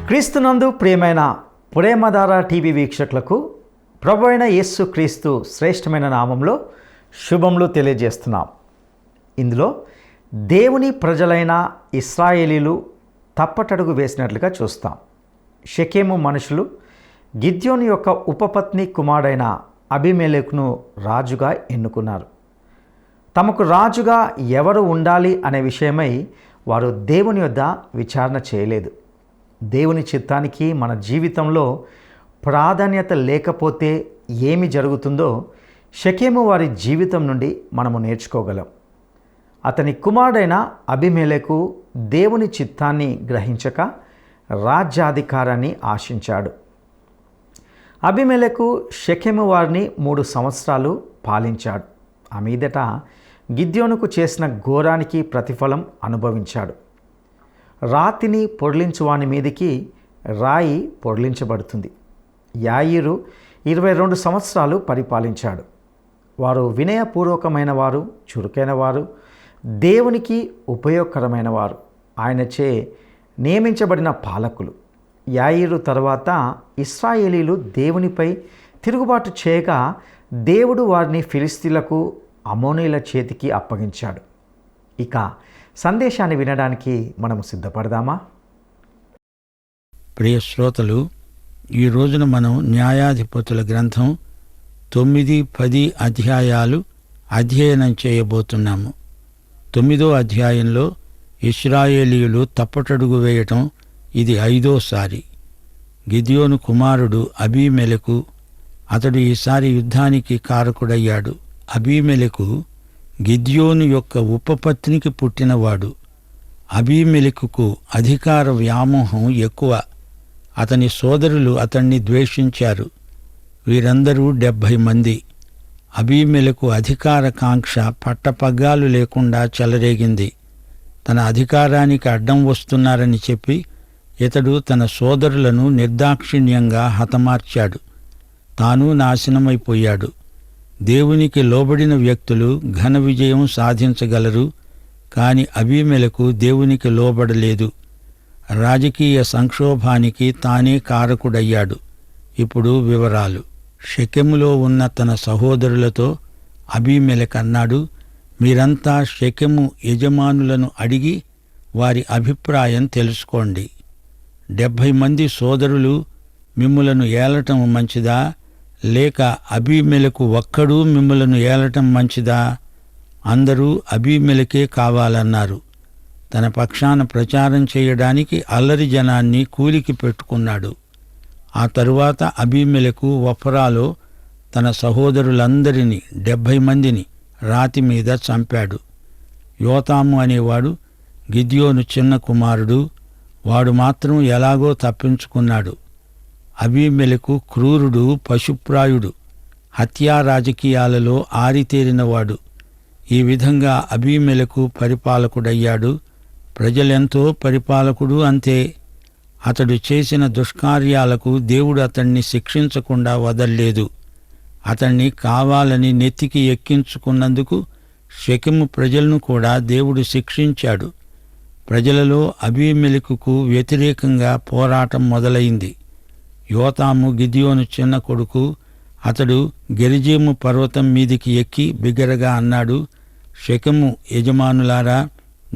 క్రీస్తునందు ప్రియమైన ప్రేమధార టీవీ వీక్షకులకు ప్రభువైన యేసు క్రీస్తు శ్రేష్టమైన నామంలో శుభములు తెలియజేస్తున్నాం. ఇందులో దేవుని ప్రజలైన ఇశ్రాయేలీలు తప్పటడుగు వేసినట్లుగా చూస్తాం. షెకెము మనుషులు గిద్యోను యొక్క ఉపపత్ని కుమారుడైన అబీమెలెకును రాజుగా ఎన్నుకున్నారు. తమకు రాజుగా ఎవరు ఉండాలి అనే విషయమై వారు దేవుని యొద్ద విచారణ చేయలేదు. దేవుని చిత్తానికి మన జీవితంలో ప్రాధాన్యత లేకపోతే ఏమి జరుగుతుందో షెకెము వారి జీవితం నుండి మనము నేర్చుకోగలం. అతని కుమారుడైన అబీమెలెకు దేవుని చిత్తాన్ని గ్రహించక రాజ్యాధికారాన్ని ఆశించాడు. అబీమెలెకు షెకెము వారిని 3 సంవత్సరాలు పాలించాడు. ఆ మీదట గిద్యోనుకు చేసిన ఘోరానికి ప్రతిఫలం అనుభవించాడు. రాతిని పొర్లించువాని మీదికి రాయి పొర్లించబడుతుంది. యాయీరు 22 సంవత్సరాలు పరిపాలించాడు. వారు వినయపూర్వకమైన వారు, చురుకైన వారు, దేవునికి ఉపయోగకరమైన వారు, ఆయనచే నియమించబడిన పాలకులు. యాయీరు తర్వాత ఇశ్రాయేలీలు దేవునిపై తిరుగుబాటు చేయగా దేవుడు వారిని ఫిలిస్తీన్లకు, అమోనీయుల చేతికి అప్పగించాడు. ఇక సందేశాన్ని వినడానికి మనము సిద్ధపడదామా? ప్రియ శ్రోతలు, ఈ రోజున మనం న్యాయాధిపతుల గ్రంథం 9, 10 అధ్యాయాలు అధ్యయనం చేయబోతున్నాము. 9వ అధ్యాయంలో ఇశ్రాయేలీయులు తప్పటడుగు వేయటం ఇది 5వసారి. గిద్యోను కుమారుడు అబీమెలెకు, అతడు ఈసారి యుద్ధానికి కారకుడయ్యాడు. అబీమెలెకు గిద్యోను యొక్క ఉపపత్నికి పుట్టినవాడు. అబీమెలెకుకు అధికార వ్యామోహం ఎక్కువ. అతని సోదరులు అతన్ని ద్వేషించారు. వీరందరూ 70 మంది. అబీమెలెకు అధికార కాంక్ష పట్టపగ్గాలు లేకుండా చెలరేగింది. తన అధికారానికి అడ్డం వస్తున్నారని చెప్పి ఇతడు తన సోదరులను నిర్దాక్షిణ్యంగా హతమార్చాడు. తాను నాశనమైపోయాడు. దేవునికి లోబడిన వ్యక్తులు ఘన విజయం సాధించగలరు, కాని అబీమెలెకు దేవునికి లోబడలేదు. రాజకీయ సంక్షోభానికి తానే కారకుడయ్యాడు. ఇప్పుడు వివరాలు. షెకెములో ఉన్న తన సహోదరులతో అబీమెలెకు అన్నాడు, మీరంతా షెకెము యజమానులను అడిగి వారి అభిప్రాయం తెలుసుకోండి. 70 మంది సోదరులు మిమ్ములను ఏలటం మంచిదా, లేక అబీమెలెకు ఒక్కడూ మిమ్ములను ఏలటం మంచిదా? అందరూ అబీమెలెకే కావాలన్నారు. తన పక్షాన ప్రచారం చేయడానికి అల్లరి జనాన్ని కూలికి పెట్టుకున్నాడు. ఆ తరువాత అబీమెలెకు ఒఫ్రాలో తన సహోదరులందరినీ 70 మందిని రాతి మీద చంపాడు. యోతాము అనేవాడు గిద్యోను చిన్న కుమారుడు. వాడు మాత్రం ఎలాగో తప్పించుకున్నాడు. అబీమెలెకు క్రూరుడు, పశుప్రాయుడు, హత్యా రాజకీయాలలో ఆరితేరినవాడు. ఈ విధంగా అబీమెలెకు పరిపాలకుడయ్యాడు. ప్రజలెంతో పరిపాలకుడు అంతే. అతడు చేసిన దుష్కార్యాలకు దేవుడు అతణ్ణి శిక్షించకుండా వదల్లేదు. అతణ్ణి కావాలని నెత్తికి ఎక్కించుకున్నందుకు షెకెము ప్రజలను కూడా దేవుడు శిక్షించాడు. ప్రజలలో అబీమెలెకుకు వ్యతిరేకంగా పోరాటం మొదలైంది. యోతాము గిద్యోను చిన్న కొడుకు. అతడు గెరిజీము పర్వతం మీదికి ఎక్కి బిగ్గరగా అన్నాడు, షెకెము యజమానులారా,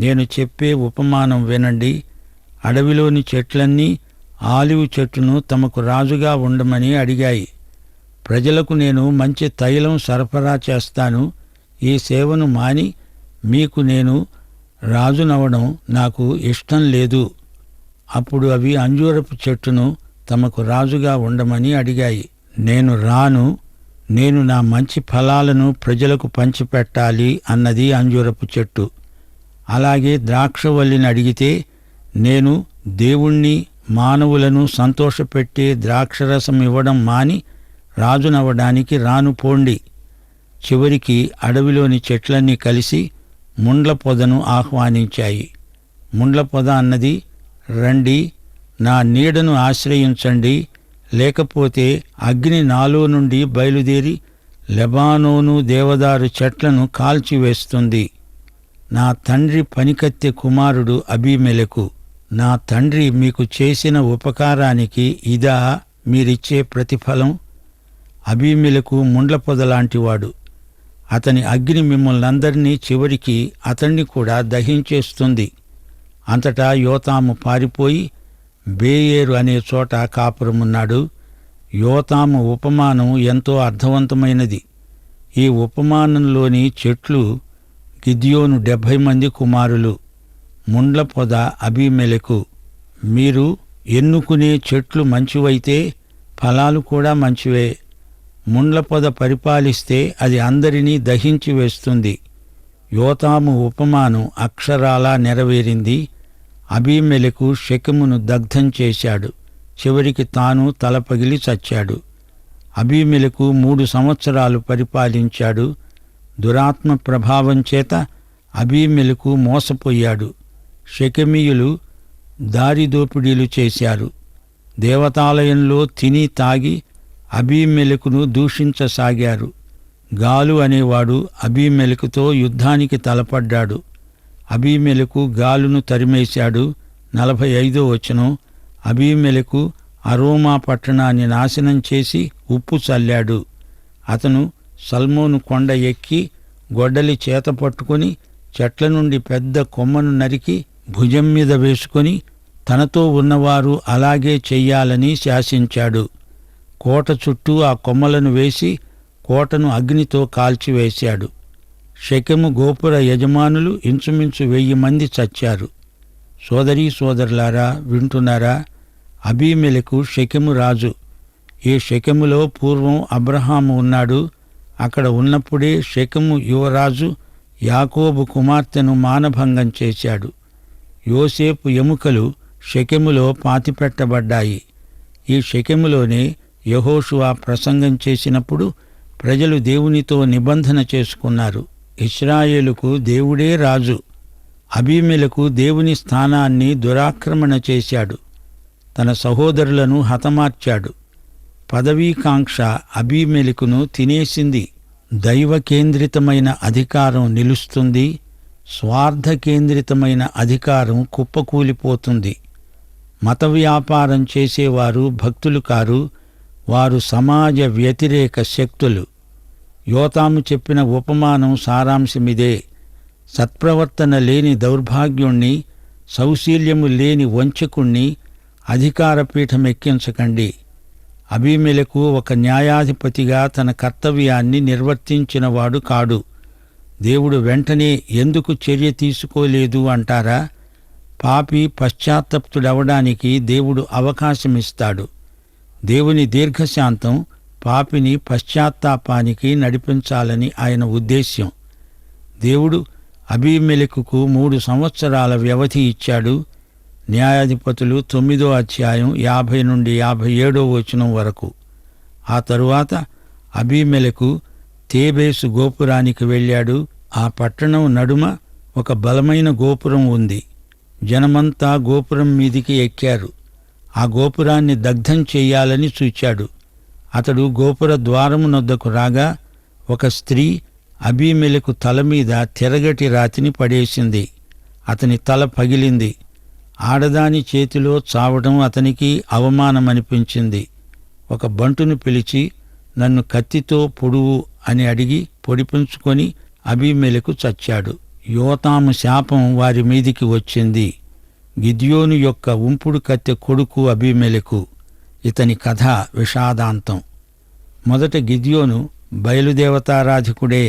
నేను చెప్పే ఉపమానం వినండి. అడవిలోని చెట్లన్నీ ఆలివ్ చెట్టును తమకు రాజుగా ఉండమని అడిగాయి. ప్రజలకు నేను మంచి తైలం సరఫరా చేస్తాను. ఈ సేవను మాని మీకు నేను రాజునవడం నాకు ఇష్టం లేదు. అప్పుడు అవి అంజూరపు చెట్టును తమకు రాజుగా ఉండమని అడిగాయి. నేను రాను, నేను నా మంచి ఫలాలను ప్రజలకు పంచిపెట్టాలి అన్నది అంజూరపు చెట్టు. అలాగే ద్రాక్షవల్లిని అడిగితే, నేను దేవుణ్ణి, మానవులను సంతోషపెట్టే ద్రాక్షరసం ఇవ్వడం మాని రాజునవ్వడానికి రాను పోండి. చివరికి అడవిలోని చెట్లన్నీ కలిసి ముండ్ల పొదను ఆహ్వానించాయి. ముండ్ల పొద అన్నది, రండి, నా నీడను ఆశ్రయించండి, లేకపోతే అగ్ని నాలో నుండి బయలుదేరి లెబానోను దేవదారు చెట్లను కాల్చివేస్తుంది. నా తండ్రి పనికత్తె కుమారుడు అబీమెలెకు నా తండ్రి మీకు చేసిన ఉపకారానికి ఇదా మీరిచ్చే ప్రతిఫలం? అబీమెలెకు ముండ్ల పొదలాంటివాడు. అతని అగ్ని మిమ్మల్నందరినీ చివరికి అతణ్ణి కూడా దహించేస్తుంది. అంతటా యోతాము పారిపోయి బేయేరు అనే చోట కాపురమున్నాడు. యోతాము ఉపమానం ఎంతో అర్థవంతమైనది. ఈ ఉపమానంలోని చెట్లు గిద్యోను 70 మంది కుమారులు. ముండ్ల పొద అబీమెలెకు. మీరు ఎన్నుకునే చెట్లు మంచివైతే ఫలాలు కూడా మంచివే. ముండ్ల పొద పరిపాలిస్తే అది అందరినీ దహించి వేస్తుంది. యోతాము ఉపమానం అక్షరాలా నెరవేరింది. అబీమెలెకు షెకెమును దగ్ధం చేశాడు. చివరికి తాను తల పగిలి చచ్చాడు. అబీమెలెకు 3 సంవత్సరాలు పరిపాలించాడు. దురాత్మ ప్రభావం చేత అబీమెలెకు మోసపోయాడు. షెకెమీయులు దారిదోపిడీలు చేశారు. దేవతాలయంలో తిని తాగి అబీమెలెకును దూషించసాగారు. గాలు అనేవాడు అబీమెలెకుతో యుద్ధానికి తలపడ్డాడు. అబీమెలెకు గాలును తరిమేశాడు. 45వ వచనం. అబీమెలెకు అరోమా పట్టణాన్ని నాశనం చేసి ఉప్పు చల్లాడు. అతను సల్మోను కొండ ఎక్కి గొడ్డలి చేత పట్టుకుని చెట్ల నుండి పెద్ద కొమ్మను నరికి భుజం మీద వేసుకొని తనతో ఉన్నవారు అలాగే చెయ్యాలని శాసించాడు. కోట చుట్టూ ఆ కొమ్మలను వేసి కోటను అగ్నితో కాల్చివేశాడు. షెకెము గోపుర యజమానులు ఇంచుమించు 1000 మంది చచ్చారు. సోదరీ సోదరులారా, వింటున్నారా? అబీమెలెకు షెకెము రాజు. ఈ షెకెములో పూర్వం అబ్రహాము ఉన్నాడు. అక్కడ ఉన్నప్పుడే షెకెము యువరాజు యాకోబు కుమార్తెను మానభంగం చేశాడు. యోసేపు ఎముకలు షెకెములో పాతిపెట్టబడ్డాయి. ఈ షెకెములోనే యెహోషువ ప్రసంగం చేసినప్పుడు ప్రజలు దేవునితో నిబంధన చేసుకున్నారు. ఇశ్రాయేలుకు దేవుడే రాజు. అబీమెలెకు దేవుని స్థానాన్ని దురాక్రమణ చేశాడు. తన సహోదరులను హతమార్చాడు. పదవీకాంక్ష అబీమెలెకును తినేసింది. దైవ కేంద్రితమైన అధికారం నిలుస్తుంది. స్వార్థ కేంద్రితమైన అధికారం కుప్పకూలిపోతుంది. మత వ్యాపారం చేసేవారు భక్తులు కారు, వారు సమాజ వ్యతిరేక శక్తులు. యోతాము చెప్పిన ఉపమానం సారాంశమిదే. సత్ప్రవర్తన లేని దౌర్భాగ్యుణ్ణి, సౌశీల్యము లేని వంచకుణ్ణి అధికారపీఠమెక్కించకండి. అబీమెలెకు ఒక న్యాయాధిపతిగా తన కర్తవ్యాన్ని నిర్వర్తించినవాడు కాడు. దేవుడు వెంటనే ఎందుకు చర్య తీసుకోలేదు అంటారా? పాపి పశ్చాత్తప్తుడవడానికి దేవుడు అవకాశమిస్తాడు. దేవుని దీర్ఘశాంతం పాపిని పశ్చాత్తాపానికి నడిపించాలని ఆయన ఉద్దేశ్యం. దేవుడు అబీమెలెకుకు 3 సంవత్సరాల వ్యవధి ఇచ్చాడు. న్యాయాధిపతులు 9వ అధ్యాయం 50 నుండి 57వ వచనం వరకు. ఆ తరువాత అబీమెలెకు తేబేసు గోపురానికి వెళ్ళాడు. ఆ పట్టణం నడుమ ఒక బలమైన గోపురం ఉంది. జనమంతా గోపురం మీదికి ఎక్కారు. ఆ గోపురాన్ని దగ్ధం చెయ్యాలని చూచాడు. అతడు గోపుర ద్వారమునొద్దకు రాగా ఒక స్త్రీ అబీమెలెకు తల మీద తిరగటి రాతిని పడేసింది. అతని తల పగిలింది. ఆడదాని చేతిలో చావడం అతనికి అవమానమనిపించింది. ఒక బంటును పిలిచి, నన్ను కత్తితో పొడువు అని అడిగి పొడిపించుకొని అబీమెలెకు చచ్చాడు. యోతాము శాపం వారి మీదికి వచ్చింది. గిద్యోను యొక్క ఉంపుడు కత్తె కొడుకు అబీమెలెకు. ఇతని కథ విషాదాంతం. మొదట గిద్యోను బయలుదేవతారాధికుడే.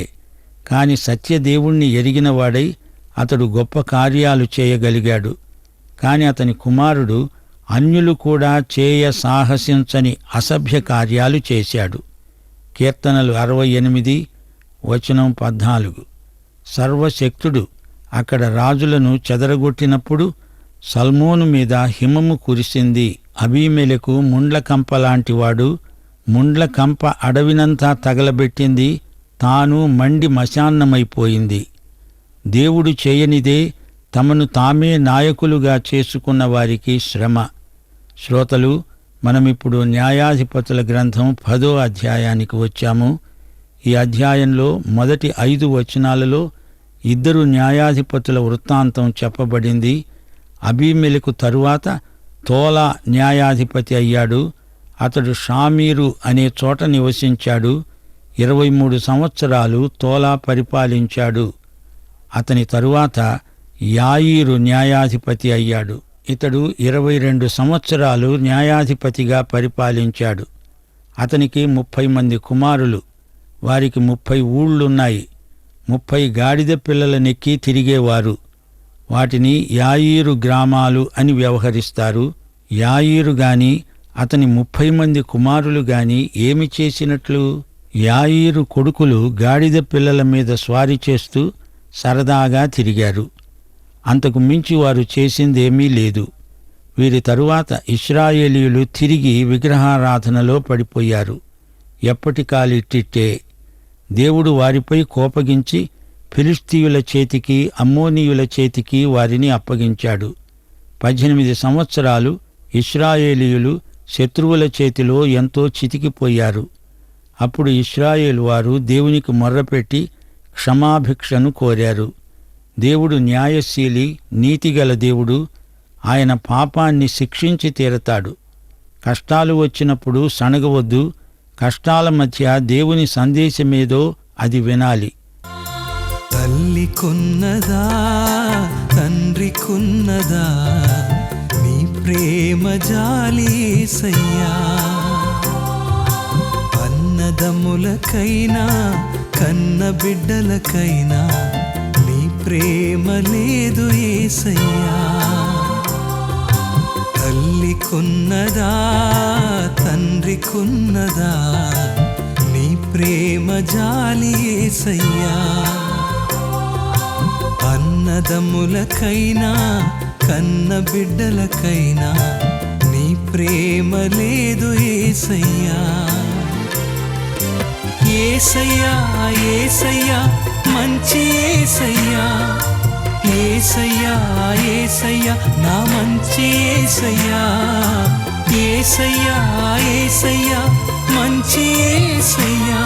కాని సత్యదేవుణ్ణి ఎరిగినవాడై అతడు గొప్ప కార్యాలు చేయగలిగాడు. కాని అతని కుమారుడు అన్యులు కూడా చేయ సాహసించని అసభ్య కార్యాలు చేశాడు. కీర్తనలు 68 వచనం 14. సర్వశక్తుడు అక్కడ రాజులను చెదరగొట్టినప్పుడు సల్మోను మీద హిమము కురిసింది. అబీమెలెకు ముండ్లకంపలాంటివాడు. ముండ్లకంప అడవినంతా తగలబెట్టింది. తాను మండి మశాన్నమైపోయింది. దేవుడు చేయనిదే తమను తామే నాయకులుగా చేసుకున్న వారికి శ్రమ. శ్రోతలు, మనమిప్పుడు న్యాయాధిపతుల గ్రంథం 10వ అధ్యాయానికి వచ్చాము. ఈ అధ్యాయంలో మొదటి 5 వచనాలలో 2 న్యాయాధిపతుల వృత్తాంతం చెప్పబడింది. అబీమెలెకు తరువాత తోలా న్యాయాధిపతి అయ్యాడు. అతడు షామీరు అనే చోట నివసించాడు. 23 సంవత్సరాలు తోలా పరిపాలించాడు. అతని తరువాత యాయీరు న్యాయాధిపతి అయ్యాడు. ఇతడు 22 సంవత్సరాలు న్యాయాధిపతిగా పరిపాలించాడు. అతనికి 30 మంది కుమారులు. వారికి 30 ఊళ్ళున్నాయి. 30 గాడిద పిల్లలనెక్కి తిరిగేవారు. వాటిని యాయీరు గ్రామాలు అని వ్యవహరిస్తారు. యాయీరు గాని అతని 30 మంది కుమారులు గాని ఏమి చేసినట్లు? యాయీరు కొడుకులు గాడిద పిల్లల మీద స్వారీ చేస్తూ సరదాగా తిరిగారు. అంతకు మించి వారు చేసిందేమీ లేదు. వీరి తరువాత ఇశ్రాయేలీయులు తిరిగి విగ్రహారాధనలో పడిపోయారు. ఎప్పటికాలిట్టిట్టే దేవుడు వారిపై కోపగించి ఫిలిష్తీయుల చేతికి, అమ్మోనీయుల చేతికి వారిని అప్పగించాడు. 18 సంవత్సరాలు ఇశ్రాయేలీయులు శత్రువుల చేతిలో ఎంతో చితికిపోయారు. అప్పుడు ఇశ్రాయేలు వారు దేవునికి మొర్రపెట్టి క్షమాభిక్షను కోరారు. దేవుడు న్యాయశీలి, నీతిగల దేవుడు. ఆయన పాపాన్ని శిక్షించి తీరతాడు. కష్టాలు వచ్చినప్పుడు సణగవద్దు. కష్టాల మధ్య దేవుని సందేశమేదో అది వినాలి. తల్లికున్నదా తండ్రికున్నదా నీ ప్రేమ జాలి యేసయ్యా, అన్నదమ్ములకైనా కన్న బిడ్డలకైనా నీ ప్రేమ లేదు యేసయ్యా. తల్లికున్నదా తండ్రికున్నదా నీ ప్రేమ జాలి యేసయ్యా, అన్నదమ్ములకైనా కన్న బిడ్డలకైనా నీ ప్రేమ లేదు యేసయ్యా. యేసయ్యా యేసయ్యా మంచి యేసయ్యా, యేసయ్యా యేసయ్యా నా మంచి యేసయ్యా, యేసయ్యా యేసయ్యా మంచి యేసయ్యా,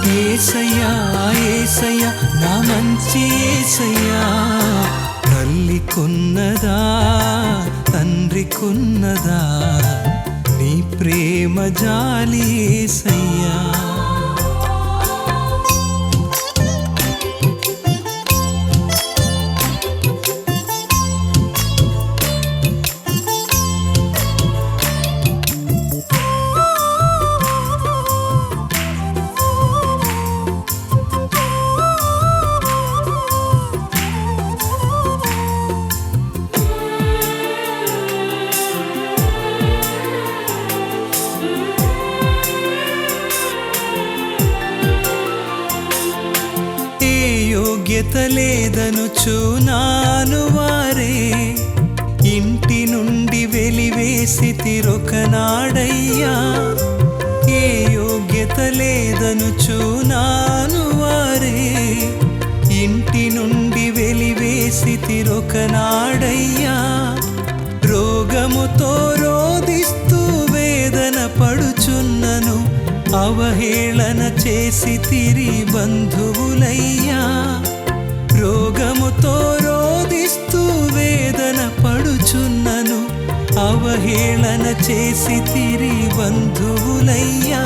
యేసయ్యా యేసయ్యా నా మంచి యేసయ్యా. తల్లికున్నదా తండ్రికున్నదా నీ ప్రేమ జాలి యేసయ్యా. యోగ్యత లేదనుచున్నాను వారే ఇంటి నుండి వెలివేసి తిరొకనాడయ్యా. ఏ యోగ్యత లేదనుచున్నాను వారే ఇంటి నుండి వెలివేసి తిరొకనాడయ్యా. రోగముతో రోదిస్తూ వేదన పడుచున్నను అవహేళన చేసి తిరి బంధువులయ్యా. రోగముతో రోదిస్తూ వేదన పడుచున్నను అవహేళన చేసి తిరి బంధువులయ్యా.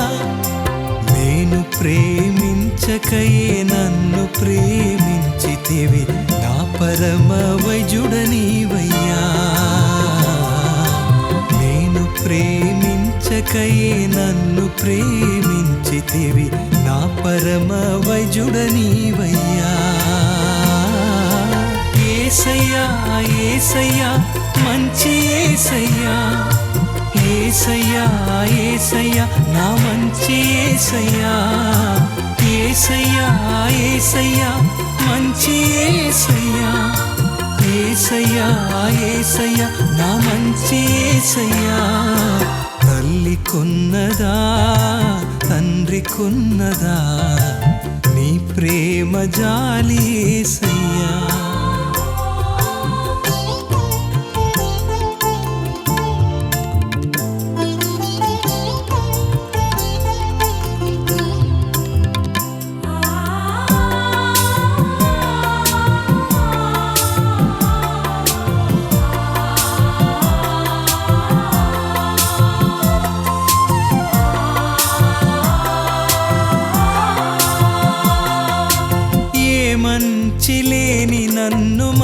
నేను ప్రేమించకయే నన్ను ప్రేమించితివి నా పరమ వైజుడనీవయ్యా. నేను ప్రేమించకయే నన్ను ప్రేమించితివి నా పరమ వైజుడనీవయ్యా. యేసయ్యా యేసయ్యా మంచి యేసయ్యా, యేసయ్యా యేసయ్యా నా మంచి యేసయ్యా, యేసయ్యా యేసయ్యా మంచి యేసయ్యా, యేసయ్యా యేసయ్యా నా మంచి యేసయ్యా. తల్లికున్నదా తండ్రికున్నదా నీ ప్రేమ జాలి యేసయ్యా.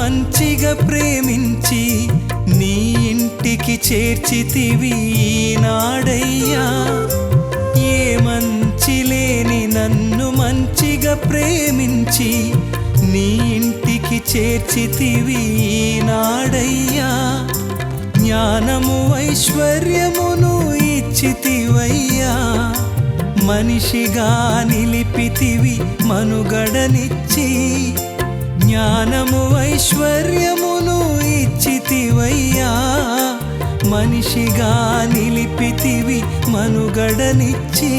మంచిగా ప్రేమించి నీ ఇంటికి చేర్చితివి ఈనాడయ్యా. ఏ మంచి లేని నన్ను మంచిగా ప్రేమించి నీ ఇంటికి చేర్చితివి ఈనాడయ్యా. జ్ఞానము ఐశ్వర్యమును ఇచ్చితివయ్యా. మనిషిగా నిలిపితివి మనుగడనిచ్చి. జ్ఞానము ఐశ్వర్యమును ఇచ్చితివయ్యా. మనిషిగా నిలిపితివి మనుగడనిచ్చి.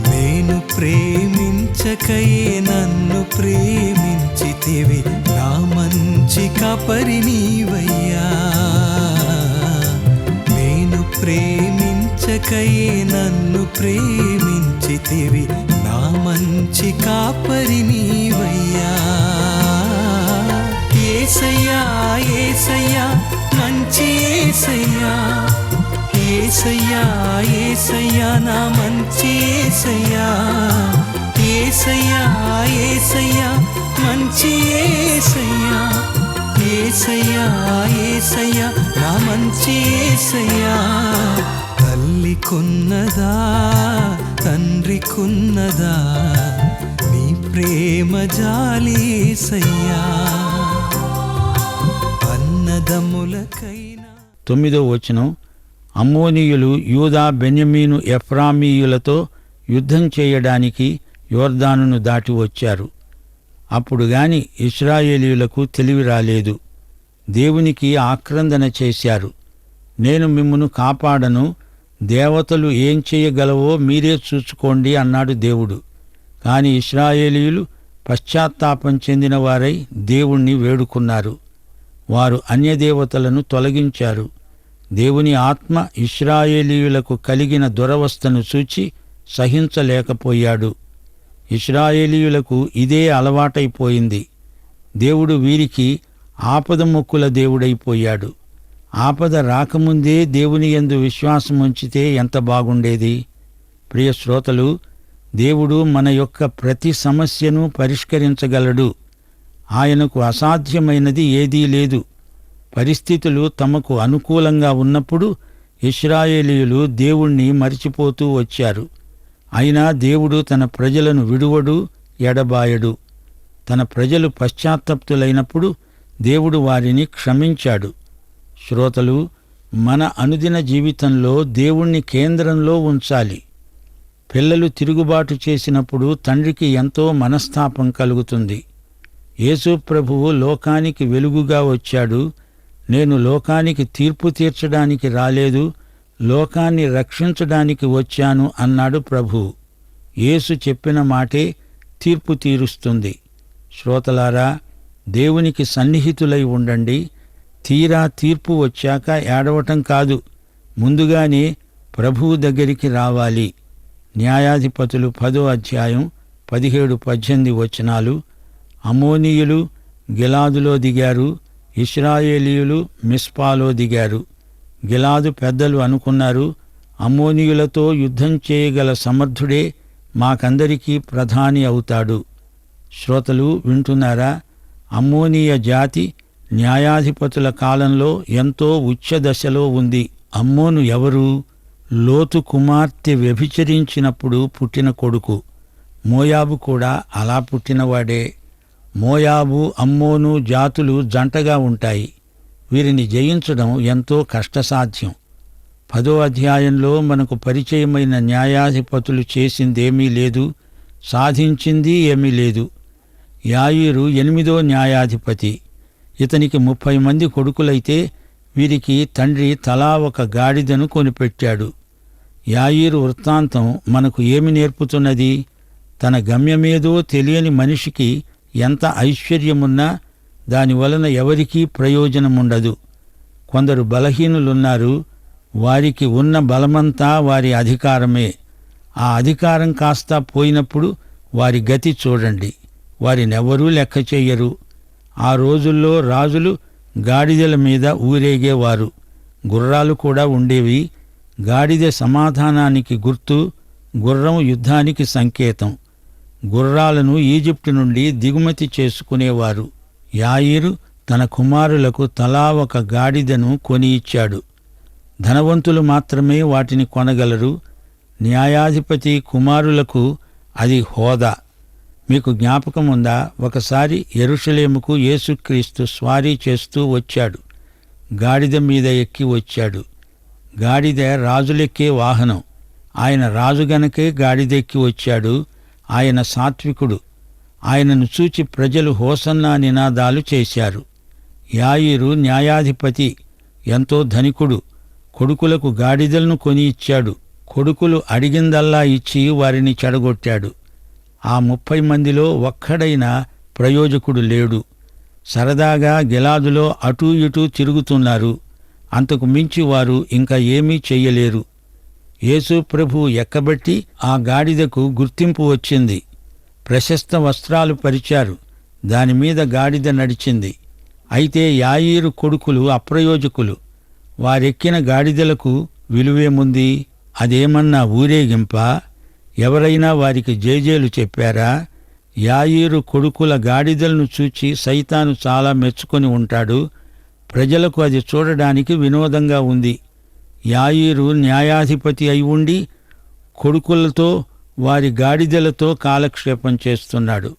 నేను ప్రేమించకయే నన్ను ప్రేమించితివి. నా మంచి కాపరి నీవయ్యా. నేను ప్రేమించకయే నన్ను ప్రేమించితివి. నా మంచి కాపరి నీవయ్యా. యేసయ్యా యేసయ్యా మంచి యేసయ్యా. యేసయ్యా యేసయ్యా నా మంచి యేసయ్యా. యేసయ్యా యేసయ్యా మంచి యేసయ్యా. యేసయ్యా యేసయ్యా నా మంచి యేసయ్యా. తల్లికున్నదా తండ్రికున్నదా నీ ప్రేమ జాలి యేసయ్యా. అన్నదమ్ములకైనా 9వ వచనం. అమ్మోనీయులు యూదా బెన్యమీను ఎఫ్రామీయులతో యుద్ధం చేయడానికి యోర్దానును దాటి వచ్చారు. అప్పుడు గాని ఇశ్రాయేలీయులకు తెలివి రాలేదు. దేవునికి ఆక్రందన చేశారు. నేను మిమ్మును కాపాడను, దేవతలు ఏం చేయగలవో మీరే చూసుకోండి అన్నాడు దేవుడు. కాని ఇశ్రాయేలీయులు పశ్చాత్తాపం చెందిన వారై దేవుణ్ణి వేడుకున్నారు. వారు అన్యదేవతలను తొలగించారు. దేవుని ఆత్మ ఇశ్రాయేలీయులకు కలిగిన దురవస్థను చూచి సహించలేకపోయాడు. ఇశ్రాయేలీయులకు ఇదే అలవాటైపోయింది. దేవుడు వీరికి ఆపదముక్కుల దేవుడైపోయాడు. ఆపద రాకముందే దేవుని యందు విశ్వాసముంచితే ఎంత బాగుండేది. ప్రియ శ్రోతలు, దేవుడు మన యొక్క ప్రతి సమస్యను పరిష్కరించగలడు. ఆయనకు అసాధ్యమైనది ఏదీ లేదు. పరిస్థితులు తమకు అనుకూలంగా ఉన్నప్పుడు ఇశ్రాయేలీయులు దేవుణ్ణి మరిచిపోతూ వచ్చారు. అయినా దేవుడు తన ప్రజలను విడువడు, ఎడబాయడు. తన ప్రజలు పశ్చాత్తప్తులైనప్పుడు దేవుడు వారిని క్షమించాడు. శ్రోతలు, మన అనుదిన జీవితంలో దేవుణ్ణి కేంద్రంలో ఉంచాలి. పిల్లలు తిరుగుబాటు చేసినప్పుడు తండ్రికి ఎంతో మనస్తాపం కలుగుతుంది. యేసు ప్రభువు లోకానికి వెలుగుగా వచ్చాడు. నేను లోకానికి తీర్పు తీర్చడానికి రాలేదు, లోకాన్ని రక్షించడానికి వచ్చాను అన్నాడు ప్రభువు. యేసు చెప్పిన మాటే తీర్పు తీరుస్తుంది. శ్రోతలారా, దేవునికి సన్నిహితులై ఉండండి. తీరా తీర్పు వచ్చాక ఏడవటం కాదు, ముందుగానే ప్రభువు దగ్గరికి రావాలి. న్యాయాధిపతులు 10వ అధ్యాయం 17-18 వచనాలు. అమ్మోనీయులు గిలాదులో దిగారు, ఇశ్రాయేలీయులు మిస్పాలో దిగారు. గిలాదు పెద్దలు అనుకున్నారు, అమ్మోనీయులతో యుద్ధం చేయగల సమర్థుడే మాకందరికీ ప్రధాని అవుతాడు. శ్రోతలు వింటున్నారా? అమ్మోనీయ జాతి న్యాయాధిపతుల కాలంలో ఎంతో ఉచ్చదశలో ఉంది. అమ్మోను ఎవరు? లోతు కుమార్తె వ్యభిచరించినప్పుడు పుట్టిన కొడుకు. మోయాబు కూడా అలా పుట్టినవాడే. మోయాబు, అమ్మోను జాతులు జంటగా ఉంటాయి. వీరిని జయించడం ఎంతో కష్టసాధ్యం. 10వ అధ్యాయంలో మనకు పరిచయమైన న్యాయాధిపతులు చేసిందేమీ లేదు, సాధించింది ఏమీ లేదు. యాయీరు 8వ న్యాయాధిపతి. ఇతనికి 30 మంది కొడుకులైతే వీరికి తండ్రి తలా ఒక గాడిదను కొనిపెట్టాడు. యాయీరు వృత్తాంతం మనకు ఏమి నేర్పుతున్నది? తన గమ్యమేదో తెలియని మనిషికి ఎంత ఐశ్వర్యమున్నా దానివలన ఎవరికీ ప్రయోజనముండదు. కొందరు బలహీనులున్నారు. వారికి ఉన్న బలమంతా వారి అధికారమే. ఆ అధికారం కాస్తా పోయినప్పుడు వారి గతి చూడండి. వారినెవరూ లెక్క చెయ్యరు. ఆ రోజుల్లో రాజులు గాడిదల మీద ఊరేగేవారు. గుర్రాలు కూడా ఉండేవి. గాడిద సమాధానానికి గుర్తు, గుర్రం యుద్ధానికి సంకేతం. గుర్రాలను ఈజిప్టు నుండి దిగుమతి చేసుకునేవారు. యాయీరు తన కుమారులకు తలా ఒక గాడిదను కొని ఇచ్చాడు. ధనవంతులు మాత్రమే వాటిని కొనగలరు. న్యాయాధిపతి కుమారులకు అది హోదా. మీకు జ్ఞాపకముందా? ఒకసారి యెరూషలేముకు యేసుక్రీస్తు స్వారీ చేస్తూ వచ్చాడు. గాడిద మీద ఎక్కి వచ్చాడు. గాడిద రాజులెక్కే వాహనం. ఆయన రాజు గనకే గాడిదెక్కి వచ్చాడు. ఆయన సాత్వికుడు. ఆయనను చూచి ప్రజలు హోసన్నా నినాదాలు చేశారు. యాయీరు న్యాయాధిపతి, ఎంతో ధనికుడు. కొడుకులకు గాడిదలను కొని ఇచ్చాడు. కొడుకులు అడిగిందల్లా ఇచ్చి వారిని చెడగొట్టాడు. ఆ 30 మందిలో ఒక్కడైనా ప్రయోజకుడు లేడు. సరదాగా గిలాదులో అటూ ఇటూ తిరుగుతున్నారు. అంతకు మించి వారు ఇంకా ఏమీ చెయ్యలేరు. యేసు ప్రభువు ఎక్కబట్టి ఆ గాడిదకు గుర్తింపు వచ్చింది. ప్రశస్త వస్త్రాలు పరిచారు. దానిమీద గాడిద నడిచింది. అయితే యాయీరు కొడుకులు అప్రయోజకులు. వారెక్కిన గాడిదలకు విలువేముంది? అదేమన్నా ఊరేగింపా? ఎవరైనా వారికి జేజేలు చెప్పారా? యాయీరు కొడుకుల గాడిదలను చూచి సైతాను చాలా మెచ్చుకొని ఉంటాడు. ప్రజలకు అది చూడడానికి వినోదంగా ఉంది. యాయీరు న్యాయాధిపతి అయి ఉండి కొడుకులతో వారి గాడిదలతో కాలక్షేపం చేస్తున్నాడు.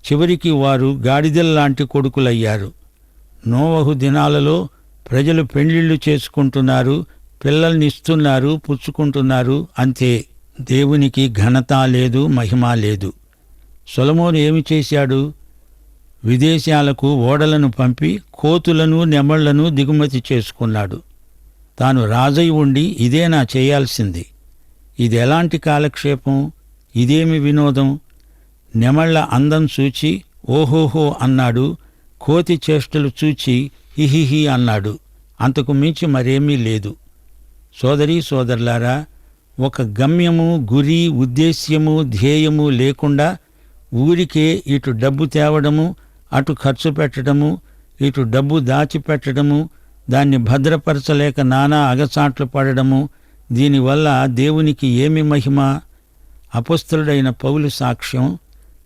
చివరికి వారు గాడిదల్లాంటి కొడుకులయ్యారు. నోవహు దినాలలో ప్రజలు పెండ్లిళ్ళు చేసుకుంటున్నారు, పిల్లల్నిస్తున్నారు, పుచ్చుకుంటున్నారు. అంతే. దేవునికి ఘనత లేదు, మహిమ లేదు. సొలొమోను ఏమి చేశాడు? విదేశాలకు ఓడలను పంపి కోతులను నెమళ్లను దిగుమతి చేసుకున్నాడు. తాను రాజై ఉండి ఇదేనా చేయాల్సింది? ఇది ఎలాంటి కాలక్షేపం? ఇదేమి వినోదం? నెమళ్ల అందం చూచి ఓహోహో అన్నాడు. కోతి చేష్టలు చూచి హిహిహి అన్నాడు. అంతకు మించి మరేమీ లేదు. సోదరీ సోదరులారా, ఒక గమ్యము, గురి, ఉద్దేశ్యము, ధ్యేయము లేకుండా ఊరికే ఇటు డబ్బు తేవడము, అటు ఖర్చు పెట్టడము, ఇటు డబ్బు దాచిపెట్టడము, దాన్ని భద్రపరచలేక నానా అగచాట్లు పడడము, దీనివల్ల దేవునికి ఏమి మహిమ? అపొస్తలుడైన పౌలు సాక్ష్యం,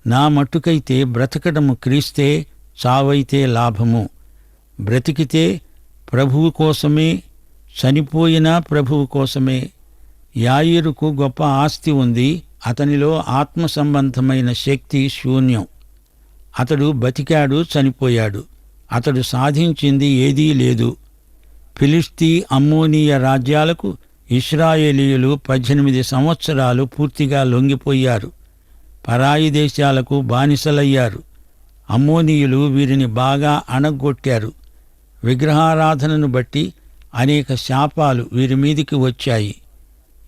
నా మట్టుకైతే బ్రతకడము క్రీస్తే, చావైతే లాభము. బ్రతికితే ప్రభువు కోసమే, చనిపోయినా ప్రభువు కోసమే. యాయీరుకు గొప్ప ఆస్తి ఉంది. అతనిలో ఆత్మ సంబంధమైన శక్తి శూన్యం. అతడు బతికాడు, చనిపోయాడు. అతడు సాధించింది ఏదీ లేదు. ఫిలిష్తీ, అమ్మోనీయ రాజ్యాలకు ఇశ్రాయేలీయులు 18 సంవత్సరాలు పూర్తిగా లొంగిపోయారు. పరాయి దేశాలకు బానిసలయ్యారు. అమ్మోనీయులు వీరిని బాగా అణగొట్టారు. విగ్రహారాధనను బట్టి అనేక శాపాలు వీరి మీదికి వచ్చాయి.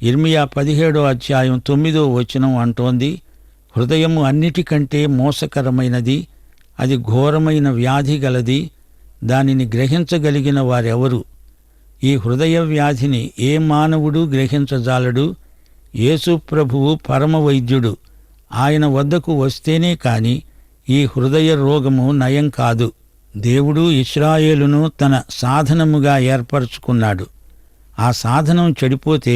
ఇర్మియా 17వ అధ్యాయం 9వ వచనం అంటోంది, హృదయము అన్నిటికంటే మోసకరమైనది, అది ఘోరమైన వ్యాధి గలది, దానిని గ్రహించగలిగిన వారెవరు? ఈ హృదయ వ్యాధిని ఏ మానవుడు గ్రహించజాలడు. యేసు ప్రభువు పరమ వైద్యుడు. ఆయన వద్దకు వస్తేనే కాని ఈ హృదయ రోగము నయం కాదు. దేవుడు ఇశ్రాయేలును తన సాధనముగా ఏర్పరచుకున్నాడు. ఆ సాధనం చెడిపోతే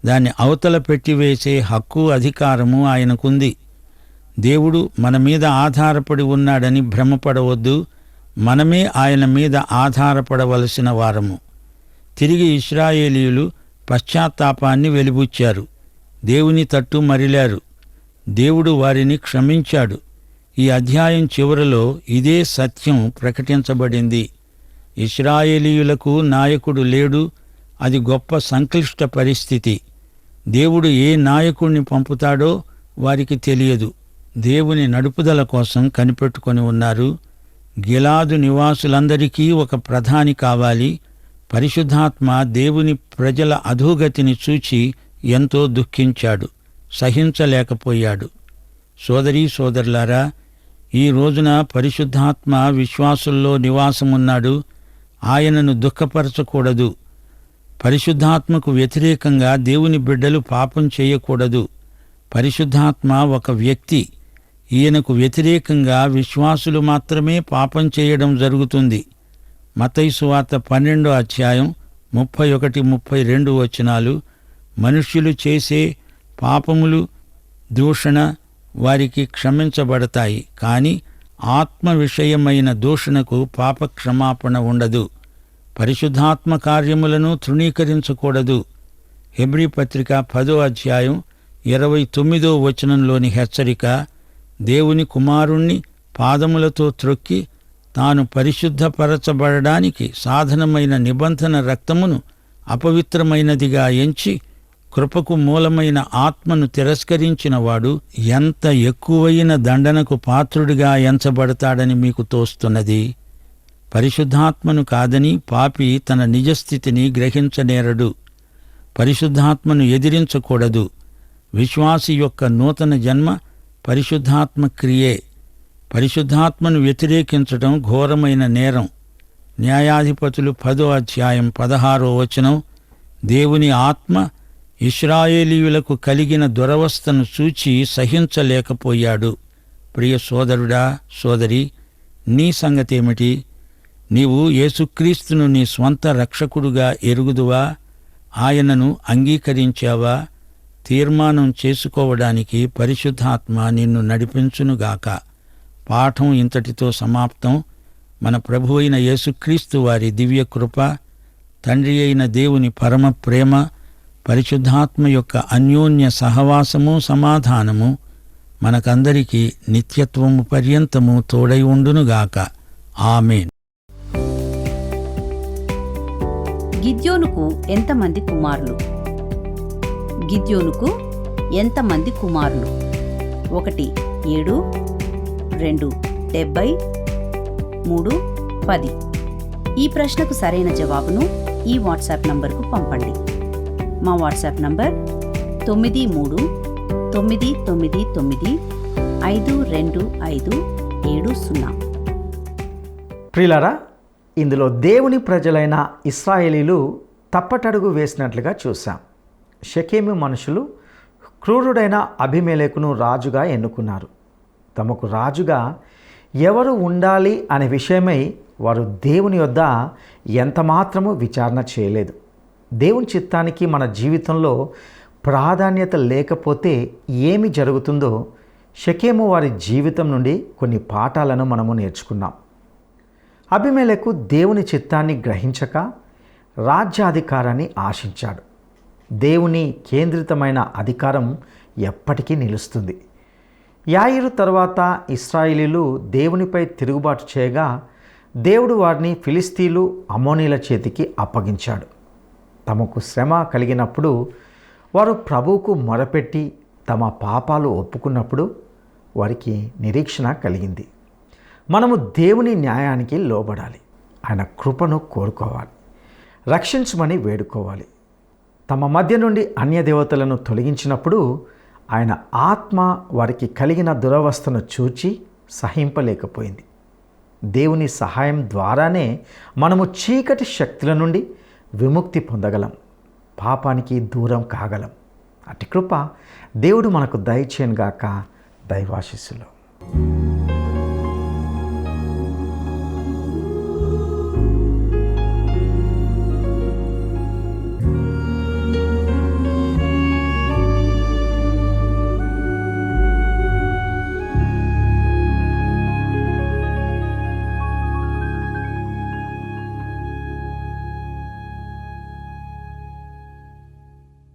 దాన్ని అవతల పెట్టివేసే హక్కు, అధికారము ఆయనకుంది. దేవుడు మన మీద ఆధారపడి ఉన్నాడని భ్రమపడవద్దు. మనమే ఆయన మీద ఆధారపడవలసిన వారము. తిరిగి ఇశ్రాయేలీయులు పశ్చాత్తాపాన్ని వెలిబుచ్చారు. దేవుని తట్టు మరిలారు. దేవుడు వారిని క్షమించాడు. ఈ అధ్యాయం చివరలో ఇదే సత్యం ప్రకటించబడింది. ఇశ్రాయేలీయులకు నాయకుడు లేడు. అది గొప్ప సంక్లిష్ట పరిస్థితి. దేవుడు ఏ నాయకుణ్ణి పంపుతాడో వారికి తెలియదు. దేవుని నడుపుదల కోసం కనిపెట్టుకొని ఉన్నారు. గిలాదు నివాసులందరికీ ఒక ప్రధాని కావాలి. పరిశుద్ధాత్మ దేవుని ప్రజల అధోగతిని చూచి ఎంతో దుఃఖించాడు, సహించలేకపోయాడు. సోదరీ సోదరులారా, ఈ రోజున పరిశుద్ధాత్మ విశ్వాసుల్లో నివాసమున్నాడు. ఆయనను దుఃఖపరచకూడదు. పరిశుద్ధాత్మకు వ్యతిరేకంగా దేవుని బిడ్డలు పాపం చేయకూడదు. పరిశుద్ధాత్మ ఒక వ్యక్తి. ఈయనకు వ్యతిరేకంగా విశ్వాసులు మాత్రమే పాపం చేయడం జరుగుతుంది. మత్తయి సువార్త 12వ అధ్యాయం 31-32 వచనాలు, మనుష్యులు చేసే పాపములు, దూషణ వారికి క్షమించబడతాయి, కానీ ఆత్మ విషయమైన దూషణకు పాపక్షమాపణ ఉండదు. పరిశుద్ధాత్మ కార్యములను తృణీకరించకూడదు. హెబ్రీ పత్రిక 10వ అధ్యాయం 29వ వచనంలోని హెచ్చరిక దేవుని కుమారుణ్ణి పాదములతో త్రొక్కి తాను పరిశుద్ధపరచబడడానికి సాధనమైన నిబంధన రక్తమును అపవిత్రమైనదిగా ఎంచి కృపకు మూలమైన ఆత్మను తిరస్కరించినవాడు ఎంత ఎక్కువైన దండనకు పాత్రుడిగా ఎంచబడతాడని మీకు తోస్తున్నది. పరిశుద్ధాత్మను కాదని పాపి తన నిజస్థితిని గ్రహించనేరడు. పరిశుద్ధాత్మను ఎదిరించకూడదు. విశ్వాసి యొక్క నూతన జన్మ పరిశుద్ధాత్మ క్రియే. పరిశుద్ధాత్మను వ్యతిరేకించటం ఘోరమైన నేరం. న్యాయాధిపతులు 10వ అధ్యాయం 16వ వచనం, దేవుని ఆత్మ ఇశ్రాయేలీయులకు కలిగిన దురవస్థను చూచి సహించలేకపోయాడు. ప్రియ సోదరుడా, సోదరి, నీ సంగతేమిటి? నీవు యేసుక్రీస్తును నీ స్వంత రక్షకుడుగా ఎరుగుదువా? ఆయనను అంగీకరించావా? తీర్మానం చేసుకోవడానికి పరిశుద్ధాత్మ నిన్ను నడిపించునుగాక. పాఠం ఇంతటితో సమాప్తం. మన ప్రభువైన యేసుక్రీస్తు వారి దివ్య కృప, తండ్రి అయిన దేవుని పరమ ప్రేమ, పరిశుద్ధాత్మ యొక్క అన్యోన్య సహవాసము, సమాధానము మనకందరికీ నిత్యత్వము పర్యంతము తోడై ఉండునుగాక. ఆమేన్. గిద్యోనుకు ఎంతమంది కుమారులు? గిద్యోనుకు ఎంతమంది కుమారులు? 1 7, 2 70, 3 10. ఈ ప్రశ్నకు సరైన జవాబును ఈ వాట్సాప్ నంబర్కు పంపండి. మా వాట్సాప్ నంబర్ 9399952570. ప్రియులారా, ఇందులో దేవుని ప్రజలైన ఇశ్రాయేలీలు తప్పటడుగు వేసినట్లుగా చూశాం. షెకెము మనుషులు క్రూరుడైన అబీమెలెకును రాజుగా ఎన్నుకున్నారు. తమకు రాజుగా ఎవరు ఉండాలి అనే విషయమై వారు దేవుని యొద్ద ఎంతమాత్రమూ విచారణ చేయలేదు. దేవుని చిత్తానికి మన జీవితంలో ప్రాధాన్యత లేకపోతే ఏమి జరుగుతుందో షెకెము వారి జీవితం నుండి కొన్ని పాఠాలను మనము నేర్చుకున్నాం. అబీమెలెకు దేవుని చిత్తాన్ని గ్రహించక రాజ్యాధికారాన్ని ఆశించాడు. దేవుని కేంద్రితమైన అధికారం ఎప్పటికీ నిలుస్తుంది. యాయిరు తరువాత ఇశ్రాయేలీలు దేవునిపై తిరుగుబాటు చేయగా దేవుడు వారిని ఫిలిస్తీన్లు, అమ్మోనీల చేతికి అప్పగించాడు. తమకు శ్రమ కలిగినప్పుడు వారు ప్రభువుకు మొరపెట్టి తమ పాపాలు ఒప్పుకున్నప్పుడు వారికి నిరీక్షణ కలిగింది. మనము దేవుని న్యాయానికి లోబడాలి. ఆయన కృపను కోరుకోవాలి. రక్షించమని వేడుకోవాలి. తమ మధ్య నుండి అన్యదేవతలను తొలగించినప్పుడు ఆయన ఆత్మ వారికి కలిగిన దురవస్థను చూచి సహింపలేకపోయింది. దేవుని సహాయం ద్వారానే మనము చీకటి శక్తుల నుండి విముక్తి పొందగలం, పాపానికి దూరం కాగలం. అట్టి కృప దేవుడు మనకు దయచేయనుగాక. దైవాశీస్సులు.